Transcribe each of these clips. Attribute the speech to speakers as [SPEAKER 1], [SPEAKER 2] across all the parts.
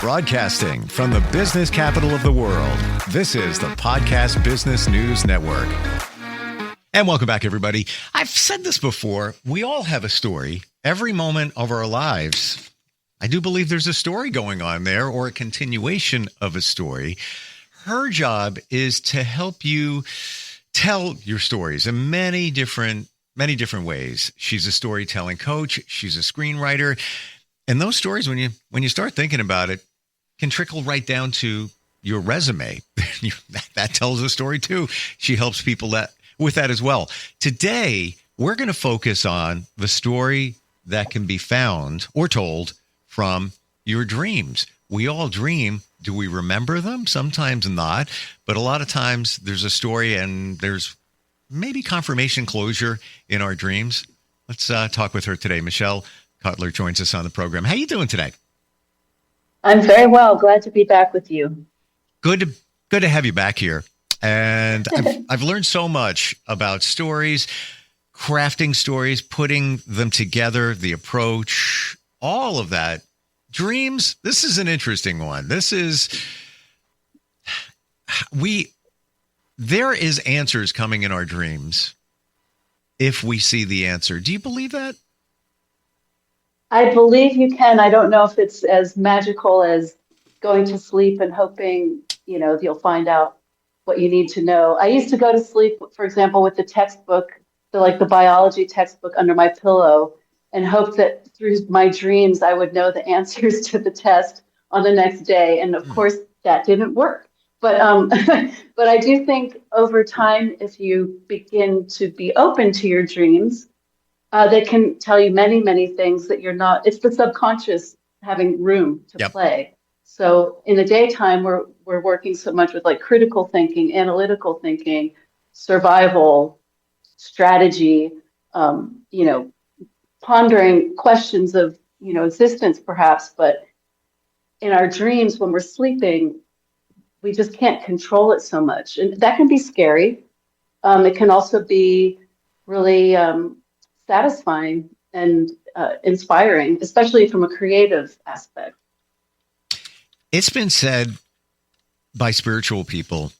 [SPEAKER 1] Broadcasting from the business capital of the world, this is the Podcast Business News Network. And welcome back, everybody. I've said this before. We all have a story. Every moment of our lives, I do believe there's a story going on there or a continuation of a story. Her job is to help you tell your stories in many different ways. She's a storytelling coach. She's a screenwriter. And those stories, when you start thinking about it, can trickle right down to your resume. That tells a story too. She helps people with that as well. Today, we're going to focus on the story that can be found or told from your dreams. We all dream. Do we remember them? Sometimes not. But a lot of times there's a story and there's maybe confirmation closure in our dreams. Let's talk with her today. Michelle Cutler joins us on the program. How you doing today?
[SPEAKER 2] I'm very well. Glad to be back with you.
[SPEAKER 1] Good to have you back here. And I've learned so much about stories, crafting stories, putting them together, the approach, all of that. Dreams, this is an interesting one. There is answers coming in our dreams if we see the answer. Do you believe that?
[SPEAKER 2] I believe you can. I don't know if it's as magical as going to sleep and hoping, you'll find out what you need to know. I used to go to sleep, for example, with the textbook, the biology textbook under my pillow, and hope that through my dreams I would know the answers to the test on the next day. And of course, that didn't work. But but I do think over time, if you begin to be open to your dreams, they can tell you many, many things that you're not. It's the subconscious having room to play. So in the daytime, we're working so much with critical thinking, analytical thinking, survival, strategy, pondering questions of existence perhaps. But in our dreams, when we're sleeping, we just can't control it so much, and that can be scary. It can also be really satisfying and inspiring, especially from a creative aspect.
[SPEAKER 1] It's been said by spiritual people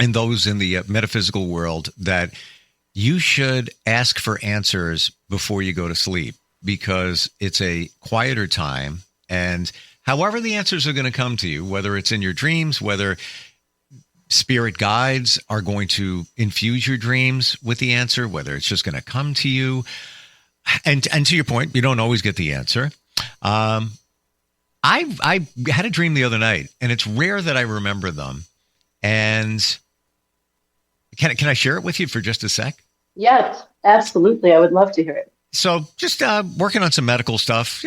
[SPEAKER 1] and those in the metaphysical world that you should ask for answers before you go to sleep because it's a quieter time. And however the answers are going to come to you, whether it's in your dreams, whether spirit guides are going to infuse your dreams with the answer, whether it's just going to come to you. And to your point, you don't always get the answer. I had a dream the other night, and it's rare that I remember them. And can I share it with you for just a sec?
[SPEAKER 2] Yes, absolutely. I would love to hear it.
[SPEAKER 1] So just working on some medical stuff,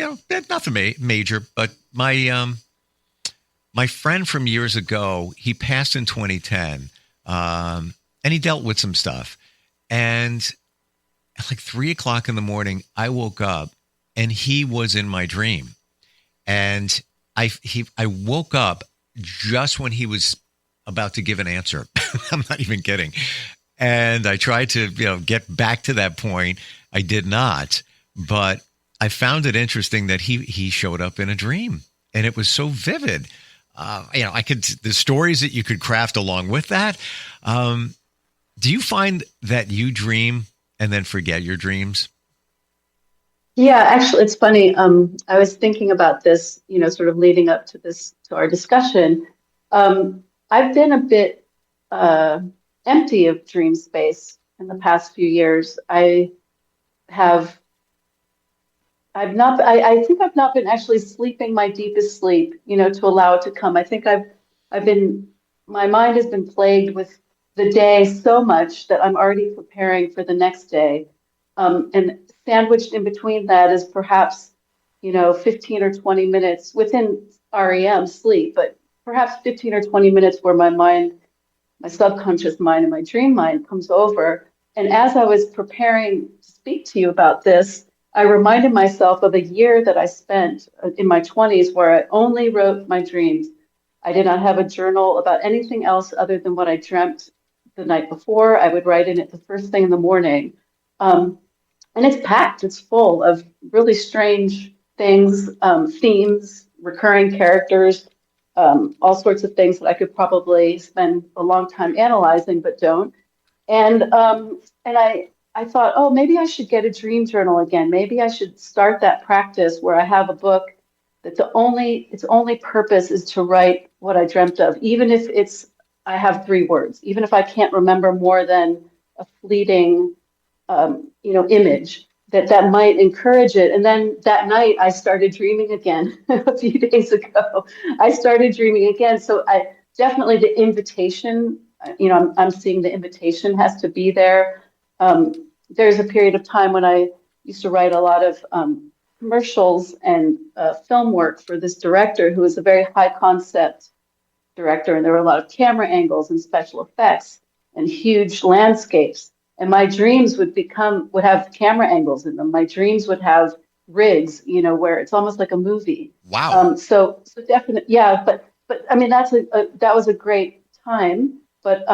[SPEAKER 1] nothing major, but my friend from years ago, he passed in 2010, and he dealt with some stuff. And at 3:00 in the morning, I woke up and he was in my dream. And I woke up just when he was about to give an answer. I'm not even kidding. And I tried to, get back to that point. I did not, but I found it interesting that he showed up in a dream, and it was so vivid. The stories that you could craft along with that. Do you find that you dream and then forget your dreams?
[SPEAKER 2] Yeah, actually, it's funny. I was thinking about this, sort of leading up to our discussion. I've been a bit empty of dream space in the past few years. I think I've not been actually sleeping my deepest sleep, to allow it to come. I think my mind has been plagued with the day so much that I'm already preparing for the next day. And sandwiched in between that is perhaps, 15 or 20 minutes within REM sleep, but perhaps 15 or 20 minutes where my subconscious mind and my dream mind comes over. And as I was preparing to speak to you about this, I reminded myself of a year that I spent in my 20s where I only wrote my dreams. I did not have a journal about anything else other than what I dreamt the night before. I would write in it the first thing in the morning. And it's packed. It's full of really strange things, themes, recurring characters, all sorts of things that I could probably spend a long time analyzing, but don't. And I thought, oh, maybe I should get a dream journal again. Maybe I should start that practice where I have a book that its only purpose is to write what I dreamt of, even if it's I have 3 words, even if I can't remember more than a fleeting image that might encourage it. And then that night I started dreaming again a few days ago. I started dreaming again. So I definitely the invitation, I'm seeing the invitation has to be there. There's a period of time when I used to write a lot of commercials and film work for this director who was a very high concept director, and there were a lot of camera angles and special effects and huge landscapes. And my dreams would have camera angles in them. My dreams would have rigs, where it's almost like a movie.
[SPEAKER 1] Wow.
[SPEAKER 2] So definitely, yeah. But I mean, that was a great time. But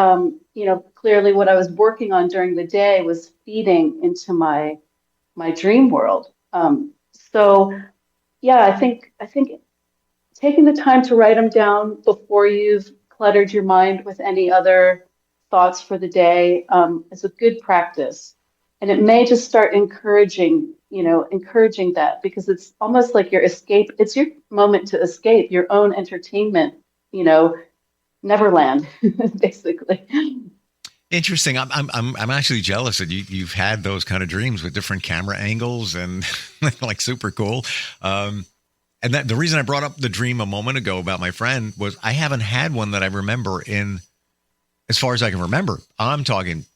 [SPEAKER 2] clearly, what I was working on during the day was feeding into my dream world. So yeah, I think taking the time to write them down before you've cluttered your mind with any other thoughts for the day is a good practice. And it may just start encouraging that, because it's almost like your escape. It's your moment to escape your own entertainment, Neverland, basically.
[SPEAKER 1] Interesting. I'm actually jealous that you've had those kind of dreams with different camera angles and like super cool. And that the reason I brought up the dream a moment ago about my friend was I haven't had one that I remember in as far as I can remember. I'm talking,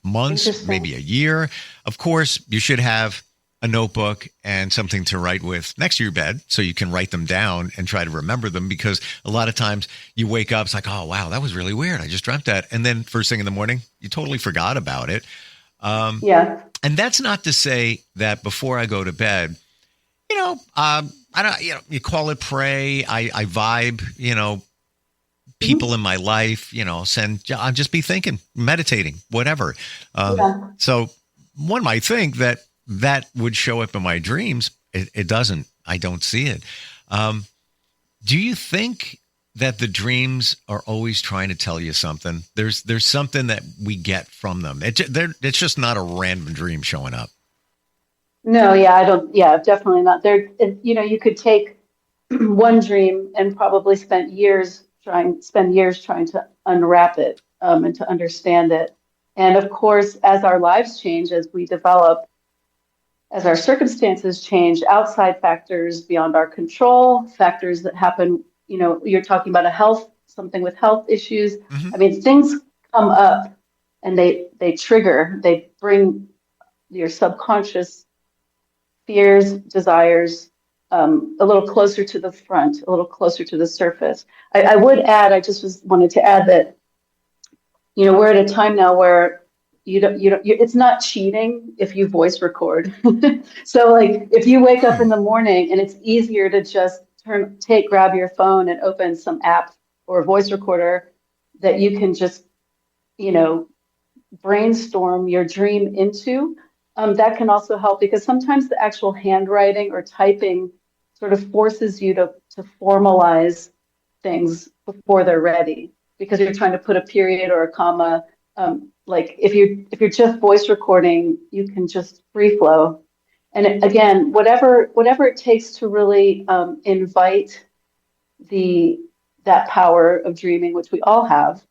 [SPEAKER 1] months, maybe a year. Of course, you should have a notebook and something to write with next to your bed so you can write them down and try to remember them, because a lot of times you wake up, it's like, oh, wow, that was really weird. I just dreamt that. And then first thing in the morning, you totally forgot about it.
[SPEAKER 2] Yeah.
[SPEAKER 1] And that's not to say that before I go to bed, I don't, you call it pray. I vibe, people in my life, I'll just be thinking, meditating, whatever. So one might think that would show up in my dreams. It doesn't. I don't see it. Do you think that the dreams are always trying to tell you something? There's something that we get from them. It's just not a random dream showing up.
[SPEAKER 2] No, yeah, I don't. Yeah, definitely not. You could take one dream and probably spend years trying to unwrap it and to understand it. And of course, as our lives change, as we develop, as our circumstances change, outside factors beyond our control, factors that happen, you're talking about something with health issues.
[SPEAKER 1] Mm-hmm.
[SPEAKER 2] I mean, things come up and they bring your subconscious fears, desires, a little closer to the front, a little closer to the surface. I would add, wanted to add that, we're at a time now where it's not cheating if you voice record. So like if you wake up in the morning and it's easier to just grab your phone and open some app or a voice recorder that you can just, brainstorm your dream into, that can also help, because sometimes the actual handwriting or typing sort of forces you to formalize things before they're ready, because you're trying to put a period or a comma. Like if you're just voice recording, you can just free flow. And again, whatever it takes to really invite that power of dreaming, which we all have,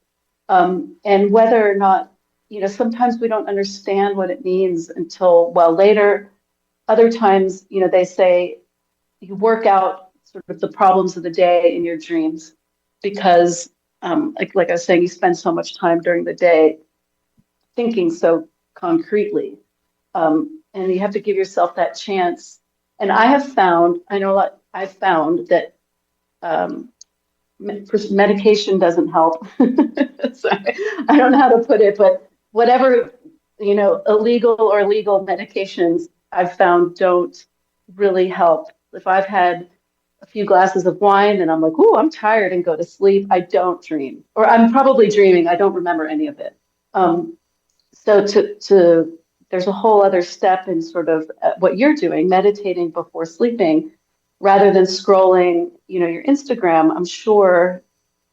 [SPEAKER 2] and whether or not, sometimes we don't understand what it means until well later. Other times, they say you work out sort of the problems of the day in your dreams, because like I was saying, you spend so much time during the day thinking so concretely, and you have to give yourself that chance. And I've found that medication doesn't help. Sorry, I don't know how to put it, but whatever, illegal or legal medications I've found don't really help. If I've had a few glasses of wine and I'm like, "Ooh, I'm tired," and go to sleep, I don't dream, or I'm probably dreaming. I don't remember any of it. So there's a whole other step in sort of what you're doing, meditating before sleeping. rather than scrolling, your Instagram, I'm sure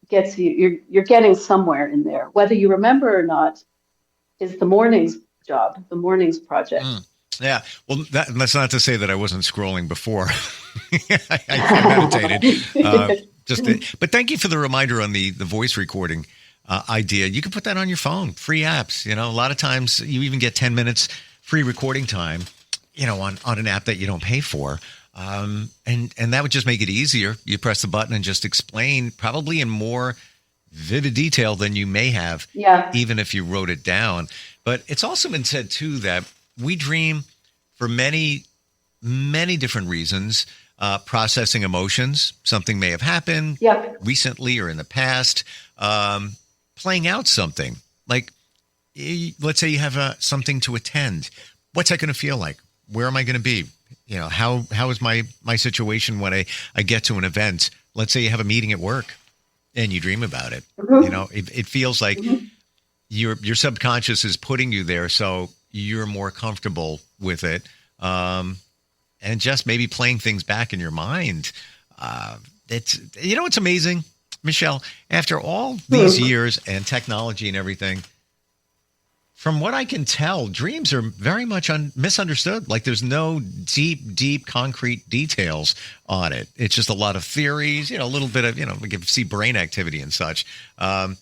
[SPEAKER 2] gets you're getting somewhere in there. Whether you remember or not is the morning's job, the morning's project.
[SPEAKER 1] Yeah. Well, that's not to say that I wasn't scrolling before. I meditated. But thank you for the reminder on the voice recording idea. You can put that on your phone, free apps. A lot of times you even get 10 minutes free recording time, on an app that you don't pay for. And that would just make it easier. You press the button and just explain, probably in more vivid detail than you may have, even if you wrote it down. But it's also been said, too, that we dream for many, many different reasons. Processing emotions, something may have happened recently or in the past. Playing out something, like let's say you have something to attend. What's that going to feel like? Where am I going to be? How is my situation when I get to an event? Let's say you have a meeting at work and you dream about it. It feels like your subconscious is putting you there, so you're more comfortable with it. And just maybe playing things back in your mind. It's amazing, Michelle, after all these years and technology and everything, from what I can tell, dreams are very much misunderstood. Like there's no deep, concrete details on it. It's just a lot of theories, a little bit of, we can see brain activity and such. But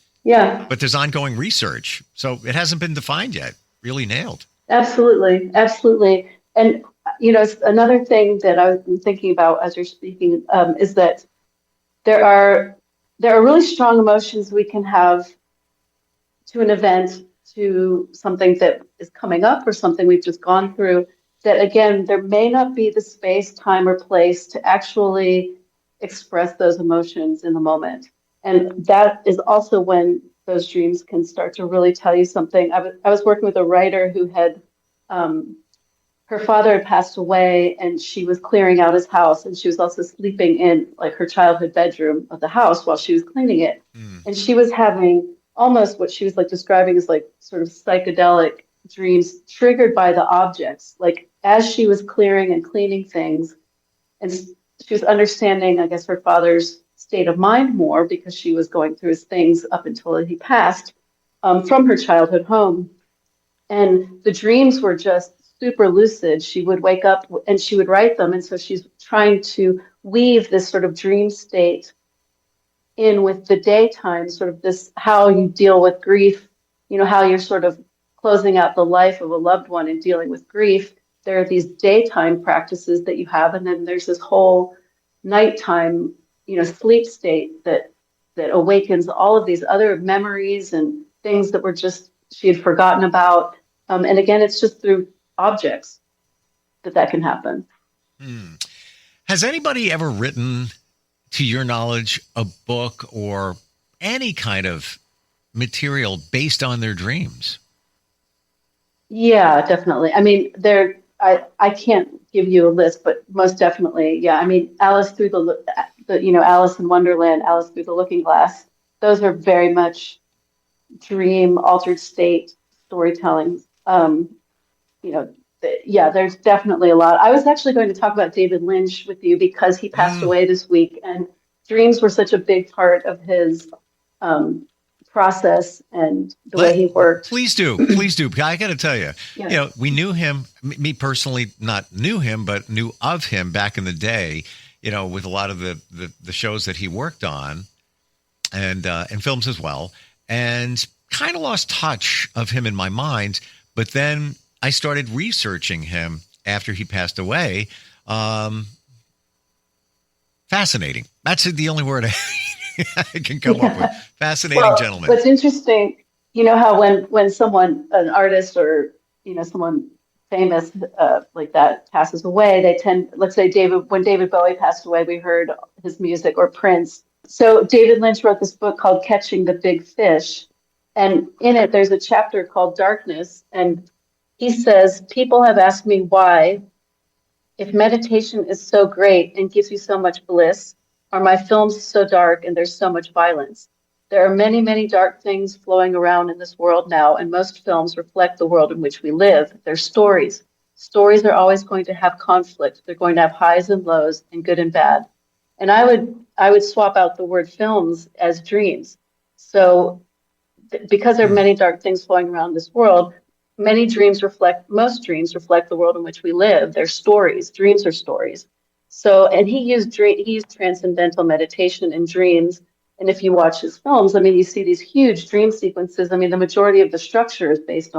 [SPEAKER 1] there's ongoing research. So it hasn't been defined yet, really nailed.
[SPEAKER 2] Absolutely. Absolutely. And, another thing that I've been thinking about as you're speaking is that there are really strong emotions we can have to an event, to something that is coming up or something we've just gone through, that again, there may not be the space, time, or place to actually express those emotions in the moment. And that is also when those dreams can start to really tell you something. I was working with a writer who had, her father had passed away and she was clearing out his house, and she was also sleeping in like her childhood bedroom of the house while she was cleaning it. And she was having almost what she was like describing as like sort of psychedelic dreams triggered by the objects. Like as she was clearing and cleaning things, and she was understanding, I guess, her father's state of mind more because she was going through his things up until he passed from her childhood home. And the dreams were just super lucid. She would wake up and she would write them. And so she's trying to weave this sort of dream state in with the daytime, sort of this, how you deal with grief, how you're sort of closing out the life of a loved one and dealing with grief. There are these daytime practices that you have. And then there's this whole nighttime, sleep state that awakens all of these other memories and things that were just, she had forgotten about. And again, it's just through objects that can happen.
[SPEAKER 1] Has anybody ever written, to your knowledge, a book or any kind of material based on their dreams?
[SPEAKER 2] Yeah, definitely. I mean, I can't give you a list, but most definitely, yeah. I mean, Alice through the Alice in Wonderland, Alice through the Looking Glass. Those are very much dream, altered state storytelling. There's definitely a lot. I was actually going to talk about David Lynch with you because he passed away this week, and dreams were such a big part of his process and the way he worked.
[SPEAKER 1] Please do. I got to tell you, we knew him, me personally, not knew him, but knew of him back in the day, with a lot of the shows that he worked on and films as well. And kind of lost touch of him in my mind. But then I started researching him after he passed away. Fascinating. That's the only word I can come up with. Fascinating gentleman.
[SPEAKER 2] What's interesting, how when someone, an artist or, someone famous like that passes away, they tend, let's say when David Bowie passed away, we heard his music, or Prince. So David Lynch wrote this book called Catching the Big Fish. And in it, there's a chapter called Darkness. And he says, people have asked me why, if meditation is so great and gives you so much bliss, are my films so dark and there's so much violence? There are many, many dark things flowing around in this world now, and most films reflect the world in which we live. They're stories. stories are always going to have conflict. They're going to have highs and lows and good and bad. And I would swap out the word films as dreams. So because there are many dark things flowing around this world, most dreams reflect the world in which we live. They're stories. Dreams are stories. So, and he used transcendental meditation in dreams. And if you watch his films, I mean, you see these huge dream sequences. I mean, the majority of the structure is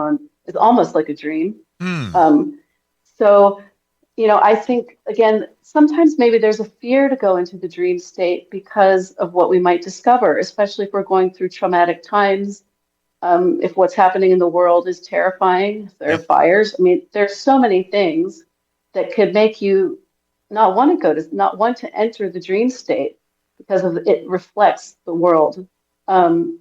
[SPEAKER 2] almost like a dream.
[SPEAKER 1] Hmm.
[SPEAKER 2] So, I think, again, sometimes maybe there's a fear to go into the dream state because of what we might discover, especially if we're going through traumatic times. If what's happening in the world is terrifying, if there are
[SPEAKER 1] Yep.
[SPEAKER 2] fires. I mean, there's so many things that could make you not want to enter the dream state because of it reflects the world. Um,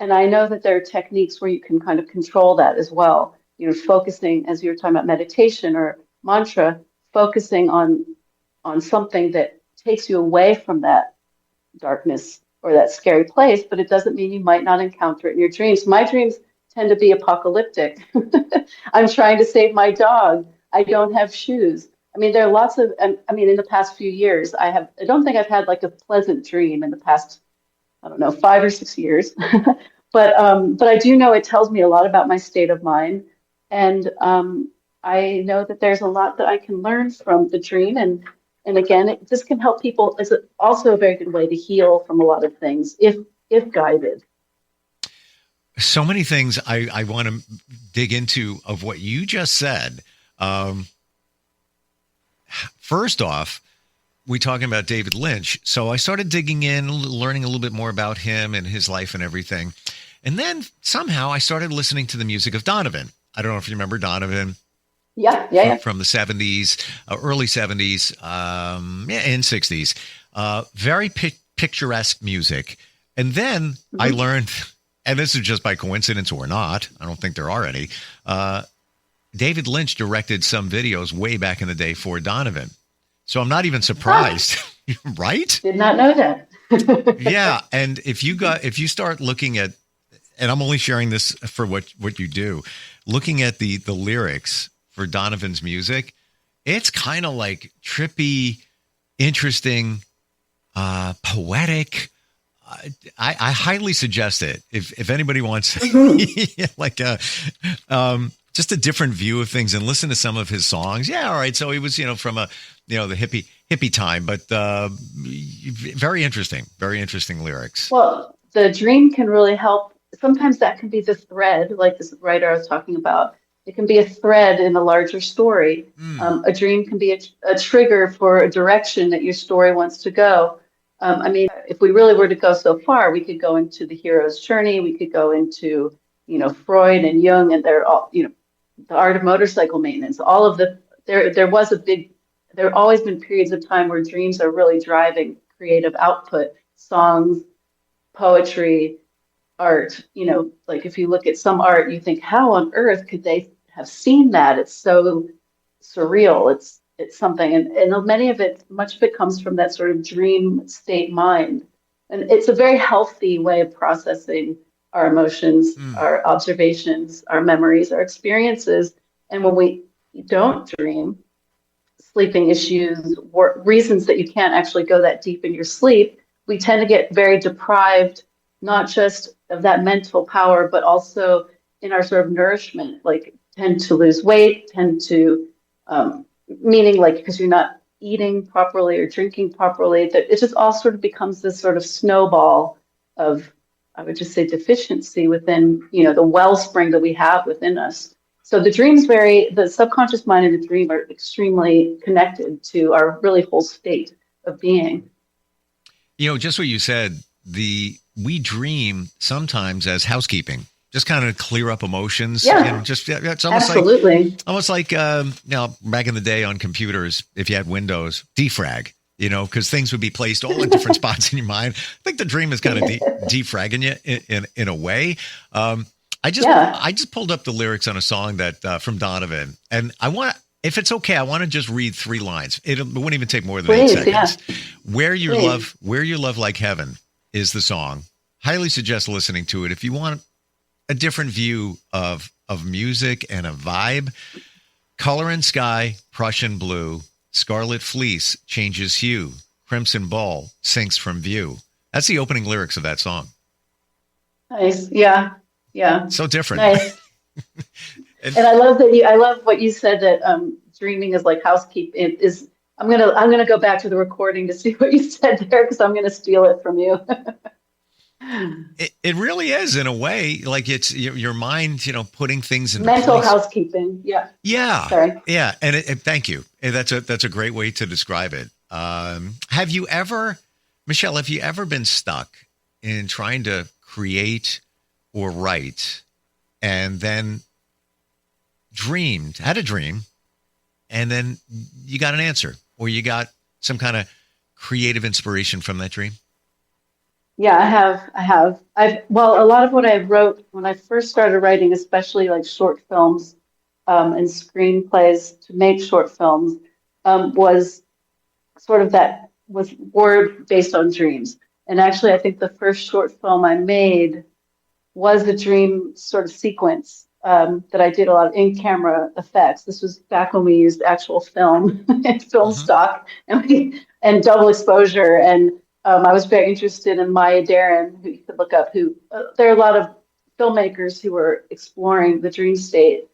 [SPEAKER 2] and I know that there are techniques where you can kind of control that as well. Focusing, as you were talking about meditation or mantra, focusing on something that takes you away from that darkness or that scary place, but it doesn't mean you might not encounter it in your dreams. My dreams tend to be apocalyptic. I'm trying to save my dog. I don't have shoes. I mean, there are lots of, I mean, in the past few years, I don't think I've had like a pleasant dream in the past, I don't know, 5 or 6 years. But I do know it tells me a lot about my state of mind. And I know that there's a lot that I can learn from the dream. And again, this can help people. It's also a very good way to heal from a lot of things if guided.
[SPEAKER 1] So many things I want to dig into of what you just said. First off, we talking about David Lynch. So I started digging in, learning a little bit more about him and his life and everything. And then somehow I started listening to the music of Donovan. I don't know if you remember Donovan.
[SPEAKER 2] Yeah.
[SPEAKER 1] From the 70s, early 70s, and 60s. Very picturesque music. And then I learned, and this is just by coincidence or not, I don't think there are any, David Lynch directed some videos way back in the day for Donovan. So I'm not even surprised, right?
[SPEAKER 2] Did not know that.
[SPEAKER 1] Yeah. And if you start looking at, and I'm only sharing this for what you do, looking at the lyrics for Donovan's music, it's kind of like trippy, interesting, poetic. I highly suggest it if anybody wants like just a different view of things and listen to some of his songs. Yeah, all right. So he was from the hippie time, but very interesting lyrics.
[SPEAKER 2] Well, the dream can really help. Sometimes that can be the thread, like this writer I was talking about. It can be a thread in a larger story. A dream can be a trigger for a direction that your story wants to go. I mean, if we really were to go so far, we could go into the hero's journey. We could go into, Freud and Jung, and they're all, the art of motorcycle maintenance. All of there have always been periods of time where dreams are really driving creative output, songs, poetry, art. Like if you look at some art, you think, how on earth could they have seen that? It's so surreal. It's something, and much of it comes from that sort of dream state mind, and it's a very healthy way of processing our emotions, our observations, our memories, our experiences. And when we don't dream, sleeping issues, reasons that you can't actually go that deep in your sleep, we tend to get very deprived, not just of that mental power, but also in our sort of nourishment, like tend to lose weight, tend to, meaning like because you're not eating properly or drinking properly, that it just all sort of becomes this sort of snowball of, I would just say, deficiency within, the wellspring that we have within us. So the subconscious mind and the dream are extremely connected to our really whole state of being.
[SPEAKER 1] Just what you said, we dream sometimes as housekeeping, just kind of clear up emotions.
[SPEAKER 2] Yeah,
[SPEAKER 1] It's almost
[SPEAKER 2] absolutely.
[SPEAKER 1] like back in the day on computers, if you had Windows, defrag, because things would be placed all in different spots in your mind. I think the dream is kind of defragging you in a way. I just pulled up the lyrics on a song that from Donovan, and if it's okay, I want to just read 3 lines. It wouldn't even take more than 8 seconds. Yeah. Where your love like heaven is the song. Highly suggest listening to it if you want a different view of music and a vibe. Color in sky, Prussian blue. Scarlet fleece changes hue. Crimson ball sinks from view. That's the opening lyrics of that song.
[SPEAKER 2] Nice. Yeah. Yeah.
[SPEAKER 1] So different.
[SPEAKER 2] Nice. And I love that I love what you said that dreaming is like housekeeping. It is. I'm gonna go back to the recording to see what you said there because I'm gonna steal it from you.
[SPEAKER 1] It really is, in a way, like it's your mind, putting things into
[SPEAKER 2] Mental
[SPEAKER 1] place.
[SPEAKER 2] housekeeping. Yeah.
[SPEAKER 1] Yeah.
[SPEAKER 2] Sorry.
[SPEAKER 1] Yeah. And thank you. And that's a great way to describe it. Have you ever, Michelle, been stuck in trying to create or write and then had a dream, and then you got an answer or you got some kind of creative inspiration from that dream?
[SPEAKER 2] Yeah, I have. Well, a lot of what I wrote when I first started writing, especially like short films, and screenplays to make short films, was sort of that was word based on dreams. And actually, I think the first short film I made was a dream sort of sequence, that I did a lot of in-camera effects. This was back when we used actual film and film stock and double exposure. And I was very interested in Maya Deren, who you could look up. There are a lot of filmmakers who were exploring the dream state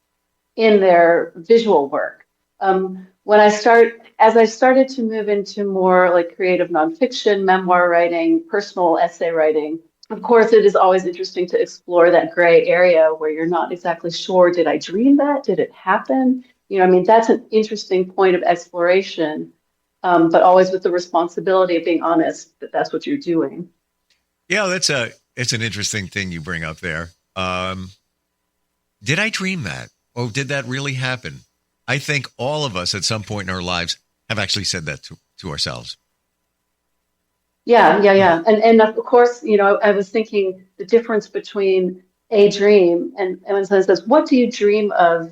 [SPEAKER 2] in their visual work. As I started to move into more like creative nonfiction, memoir writing, personal essay writing, of course, it is always interesting to explore that gray area where you're not exactly sure, did I dream that? Did it happen? That's an interesting point of exploration, but always with the responsibility of being honest that that's what you're doing.
[SPEAKER 1] Yeah, it's an interesting thing you bring up there. Did I dream that? Oh, did that really happen? I think all of us at some point in our lives have actually said that to ourselves.
[SPEAKER 2] Yeah. And of course, I was thinking the difference between a dream and when someone says, what do you dream of,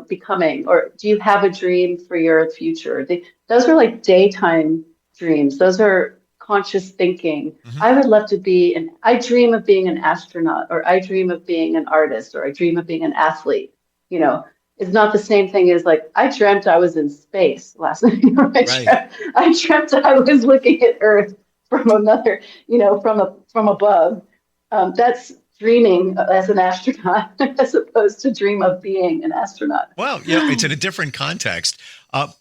[SPEAKER 2] becoming, or do you have a dream for your future? Those are like daytime dreams. Those are conscious thinking. I would love to I dream of being an astronaut, or I dream of being an artist, or I dream of being an athlete. It's not the same thing as like, I dreamt I was in space last night. I dreamt I was looking at Earth from another, from above. That's dreaming as an astronaut as opposed to dream of being an astronaut.
[SPEAKER 1] Well, it's in a different context.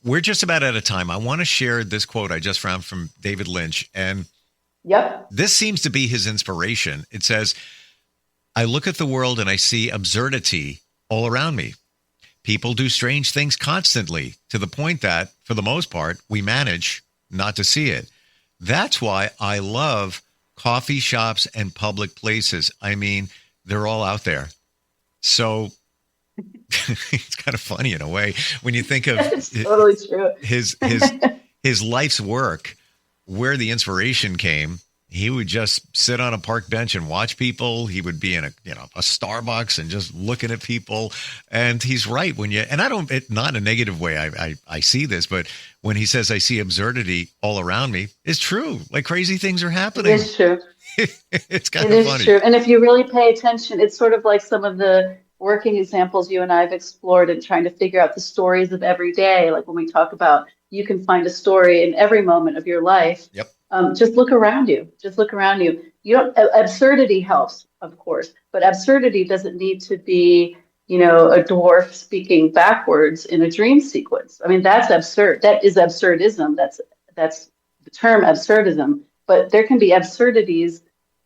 [SPEAKER 1] We're just about out of time. I want to share this quote I just found from David Lynch. And this seems to be his inspiration. It says, I look at the world and I see absurdity all around me. People do strange things constantly to the point that, for the most part, we manage not to see it. That's why I love coffee shops and public places. I mean, they're all out there. So it's kind of funny in a way when you think of
[SPEAKER 2] totally true.
[SPEAKER 1] his life's work, where the inspiration came. He would just sit on a park bench and watch people. He would be in a Starbucks and just looking at people. And he's right and I don't, not in a negative way. I see this, but when he says, I see absurdity all around me, it's true. Like crazy things are happening.
[SPEAKER 2] It's true.
[SPEAKER 1] It's kind of funny.
[SPEAKER 2] It is true. And if you really pay attention, it's sort of like some of the working examples you and I have explored in trying to figure out the stories of every day. Like when we talk about, you can find a story in every moment of your life.
[SPEAKER 1] Yep.
[SPEAKER 2] Just look around you. Absurdity helps, of course, but absurdity doesn't need to be, a dwarf speaking backwards in a dream sequence. I mean, that's absurd. That is absurdism. That's the term absurdism. But there can be absurdities.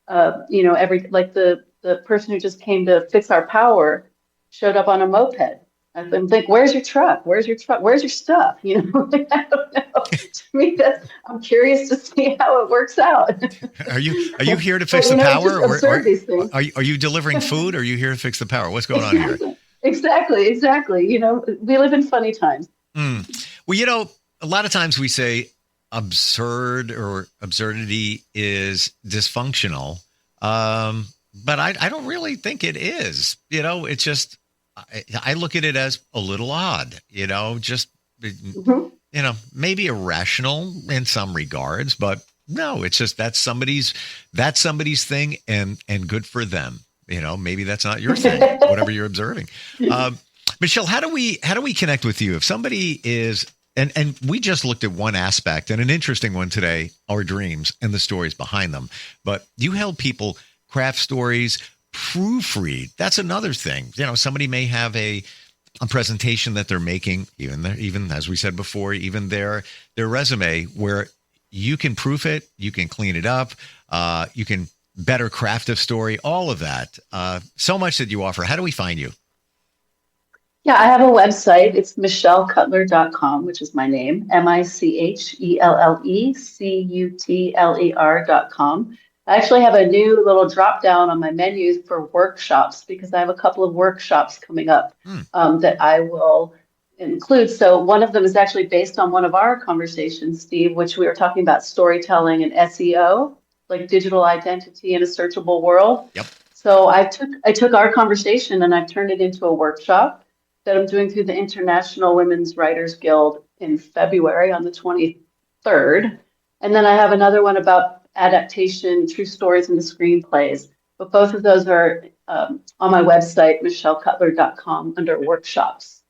[SPEAKER 2] Like the person who just came to fix our power showed up on a moped. I'm like, where's your truck? Where's your stuff? I don't know. To me, I'm curious to see how it works out.
[SPEAKER 1] Are you here to fix the power? Or are you delivering food? Or are you here to fix the power? What's going on here?
[SPEAKER 2] Exactly. We live in funny times.
[SPEAKER 1] Well, a lot of times we say absurd or absurdity is dysfunctional. But I don't really think it is. It's just, I look at it as a little odd, maybe irrational in some regards, but no, it's just that's somebody's thing and good for them. Maybe that's not your thing, whatever you're observing. Michelle, how do we connect with you? If somebody is, and we just looked at one aspect and an interesting one today, our dreams and the stories behind them. But you help people craft stories, proofread. That's another thing. Somebody may have a presentation that they're making, even as we said before, even their resume, where you can proof it, you can clean it up, you can better craft a story, all of that. So much that you offer. How do we find you?
[SPEAKER 2] Yeah, I have a website. It's michellecutler.com, which is my name, MichelleCutler.com. I actually have a new little drop down on my menu for workshops because I have a couple of workshops coming up that I will include. So one of them is actually based on one of our conversations, Steve, which we were talking about storytelling and SEO, like digital identity in a searchable world.
[SPEAKER 1] Yep.
[SPEAKER 2] So I took our conversation and I've turned it into a workshop that I'm doing through the International Women's Writers Guild in February on the 23rd. And then I have another one about adaptation, true stories into screenplays. But both of those are on my website, michellecutler.com, under workshops.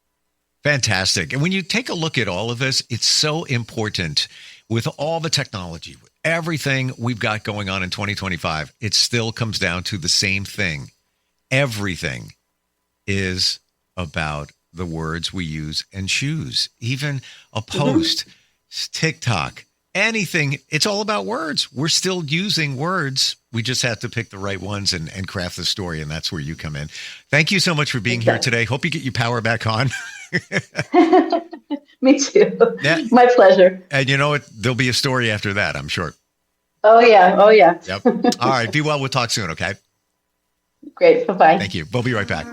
[SPEAKER 1] Fantastic. And when you take a look at all of this, it's so important with all the technology, with everything we've got going on in 2025, it still comes down to the same thing. Everything is about the words we use and choose. Even a post, TikTok, anything, it's all about words. We're still using words. We just have to pick the right ones and craft the story, and that's where you come in. Thank you so much for being here today. Hope you get your power back on.
[SPEAKER 2] Me too.
[SPEAKER 1] Yeah.
[SPEAKER 2] My pleasure.
[SPEAKER 1] And you know what? There'll be a story after that, I'm sure.
[SPEAKER 2] Oh, yeah.
[SPEAKER 1] Yep. All right. Be well. We'll talk soon, okay?
[SPEAKER 2] Great. Bye-bye.
[SPEAKER 1] Thank you. We'll be right back.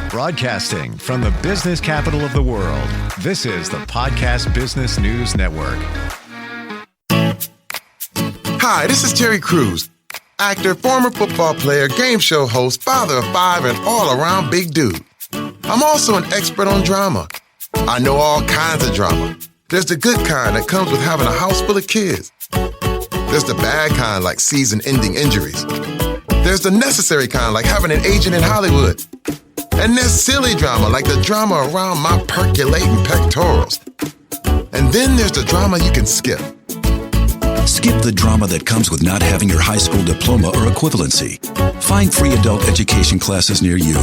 [SPEAKER 1] Broadcasting from the business capital of the world, this is the Podcast Business News Network.
[SPEAKER 3] Hi, this is Terry Crews, actor, former football player, game show host, father of 5, and all-around big dude. I'm also an expert on drama. I know all kinds of drama. There's the good kind that comes with having a house full of kids. There's the bad kind like season-ending injuries. There's the necessary kind like having an agent in Hollywood. And there's silly drama, like the drama around my percolating pectorals. And then there's the drama you can skip.
[SPEAKER 4] Skip the drama that comes with not having your high school diploma or equivalency. Find free adult education classes near you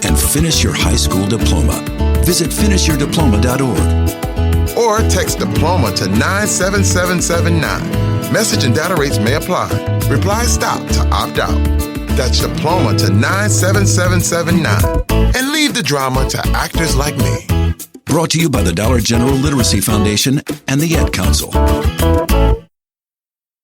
[SPEAKER 4] and finish your high school diploma. Visit finishyourdiploma.org.
[SPEAKER 3] Or text diploma to 97779. Message and data rates may apply. Reply STOP to opt out. That's diploma to 97779. And leave the drama to actors like me.
[SPEAKER 4] Brought to you by the Dollar General Literacy Foundation and the Ad Council.